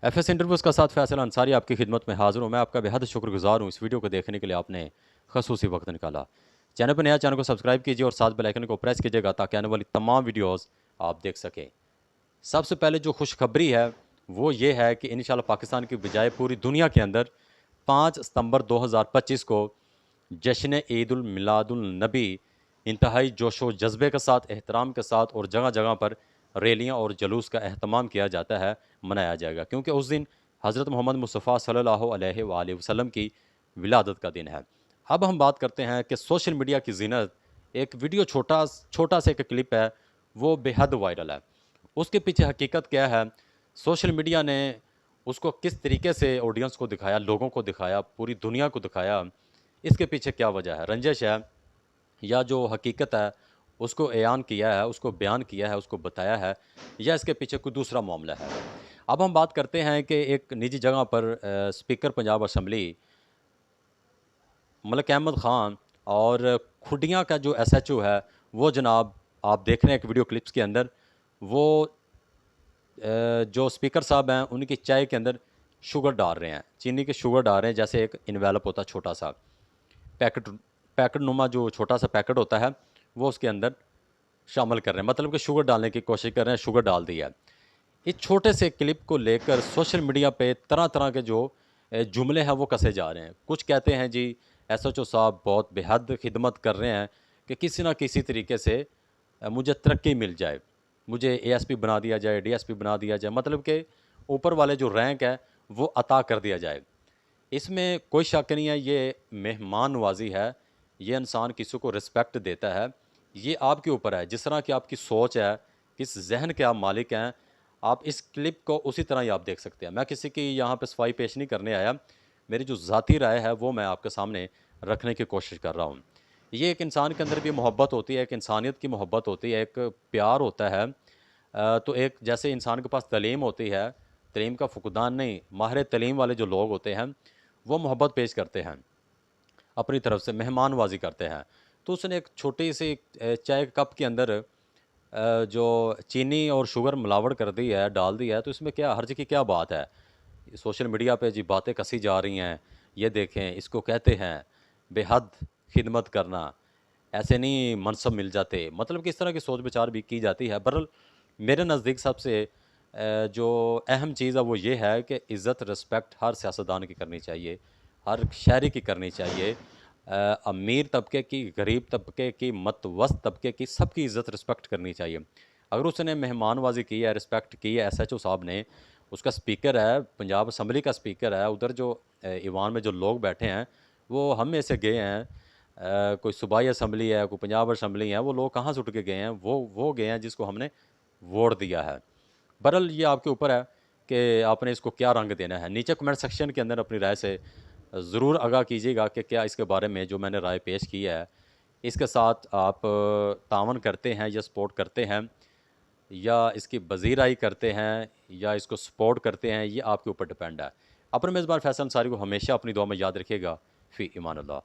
FS interviews का साथ फैसल अंसारी आपकी खिदमत में हाज़िर हूँ। मैं आपका बेहद शुक्रगुज़ार हूँ इस वीडियो को देखने के लिए आपने ख़ुसूसी वक्त निकाला। चैनल पर नया, चैनल को सब्सक्राइब कीजिए और साथ बेल आइकन को प्रेस कीजिएगा ताकि आने वाली तमाम वीडियोज़ आप देख सकें। सबसे पहले जो खुशखबरी है वो ये है कि इंशाल्लाह पाकिस्तान की बजाय पूरी दुनिया के अंदर 5 सितंबर 2025 को जश्न ईद उल मिलादुल नबी इंतहाई जोशो जज्बे के साथ, एहतराम के साथ और जगह जगह पर रैलियाँ और जुलूस का अहतमाम किया जाता है, मनाया जाएगा। क्योंकि उस दिन हज़रत मोहम्मद मुस्तफ़ा सल्लल्लाहु अलैहि वसल्लम की विलादत का दिन है। अब हम बात करते हैं कि सोशल मीडिया की ज़ीनत, एक वीडियो छोटा सा एक क्लिप है, वो बेहद वायरल है। उसके पीछे हकीकत क्या है? सोशल मीडिया ने उसको किस तरीके से ऑडियंस को दिखाया, लोगों को दिखाया, पूरी दुनिया को दिखाया, इसके पीछे क्या वजह है? रंजिश है या जो हकीकत है उसको ऐयान किया है, उसको बयान किया है, उसको बताया है, या इसके पीछे कोई दूसरा मामला है? अब हम बात करते हैं कि एक निजी जगह पर स्पीकर पंजाब असम्बली मलिक अहमद ख़ान और खुडिया का जो एसएचओ है, वो जनाब आप देख रहे हैं एक वीडियो क्लिप्स के अंदर, वो जो स्पीकर साहब हैं उनकी चाय के अंदर शुगर डाल रहे हैं, चीनी के शुगर डाल रहे हैं, जैसे एक इन्वेलप होता है छोटा सा पैकेट, पैकेट नुमा जो छोटा सा पैकेट होता है वो उसके अंदर शामिल कर रहे हैं, मतलब कि शुगर डालने की कोशिश कर रहे हैं, शुगर डाल दिया है। इस छोटे से क्लिप को लेकर सोशल मीडिया पे तरह तरह के जो जुमले हैं वो कसे जा रहे हैं। कुछ कहते हैं जी एसएचओ साहब बहुत बेहद खिदमत कर रहे हैं कि किसी ना किसी तरीके से मुझे तरक्की मिल जाए, मुझे एएसपी बना दिया जाए, डीएसपी बना दिया जाए, मतलब कि ऊपर वाले जो रैंक है वो अता कर दिया जाए। इसमें कोई शक नहीं है, ये मेहमान नवाज़ी है, ये इंसान किसी को रिस्पेक्ट देता है। ये आपके ऊपर है, जिस तरह की आपकी सोच है, किस ज़हन के आप मालिक हैं, आप इस क्लिप को उसी तरह ही आप देख सकते हैं। मैं किसी की यहाँ पे सफाई पेश नहीं करने आया, मेरी जो ज़ाती राय है वो मैं आपके सामने रखने की कोशिश कर रहा हूँ। ये एक इंसान के अंदर भी मोहब्बत होती है, एक इंसानियत की मोहब्बत होती है, एक प्यार होता है। तो एक जैसे इंसान के पास तलीम होती है, तलीम का फुकदान नहीं, माहिर तलीम वाले जो लोग होते हैं, वो मोहब्बत पेश करते हैं, अपनी तरफ से मेहमान नवाज़ी करते हैं। तो उसने एक छोटी सी चाय के कप के अंदर जो चीनी और शुगर मिलावट कर दी है, डाल दी है, तो इसमें क्या हर्ज की क्या बात है? सोशल मीडिया पे जी बातें कसी जा रही हैं, ये देखें, इसको कहते हैं बेहद खिदमत करना, ऐसे नहीं मनसब मिल जाते। मतलब कि इस तरह की सोच विचार भी की जाती है। बहरहाल मेरे नज़दीक सबसे जो अहम चीज़ है वो ये है कि इज़्ज़त रिस्पेक्ट हर सियासतदान की करनी चाहिए, हर शहरी की करनी चाहिए। अमीर तबके की, गरीब तबके की, मतवस्त तबके की, सबकी इज़्ज़त रिस्पेक्ट करनी चाहिए। अगर उसने मेहमान नवाज़ी की है, रिस्पेक्ट की है एसएचओ साहब ने, उसका स्पीकर है, पंजाब असम्बली का स्पीकर है, उधर जो ईवान में जो लोग बैठे हैं, वो हम में से गए हैं। कोई सूबाई असम्बली है, कोई पंजाब असम्बली है, वो लोग कहाँ से उठ के गए हैं? वो गए हैं जिसको हमने वोट दिया है। बहरहाल ये आपके ऊपर है कि आपने इसको क्या रंग देना है। नीचे कमेंट सेक्शन के अंदर अपनी राय से ज़रूर आगाह कीजिएगा कि क्या इसके बारे में जो मैंने राय पेश की है, इसके साथ आप तावन करते हैं या सपोर्ट करते हैं, या इसकी पज़ीराई करते हैं या इसको सपोर्ट करते हैं, ये आपके ऊपर डिपेंड है। अपने मेज़बान फैसल अंसारी को हमेशा अपनी दुआ में याद रखिएगा। फ़ी ईमान अल्लाह।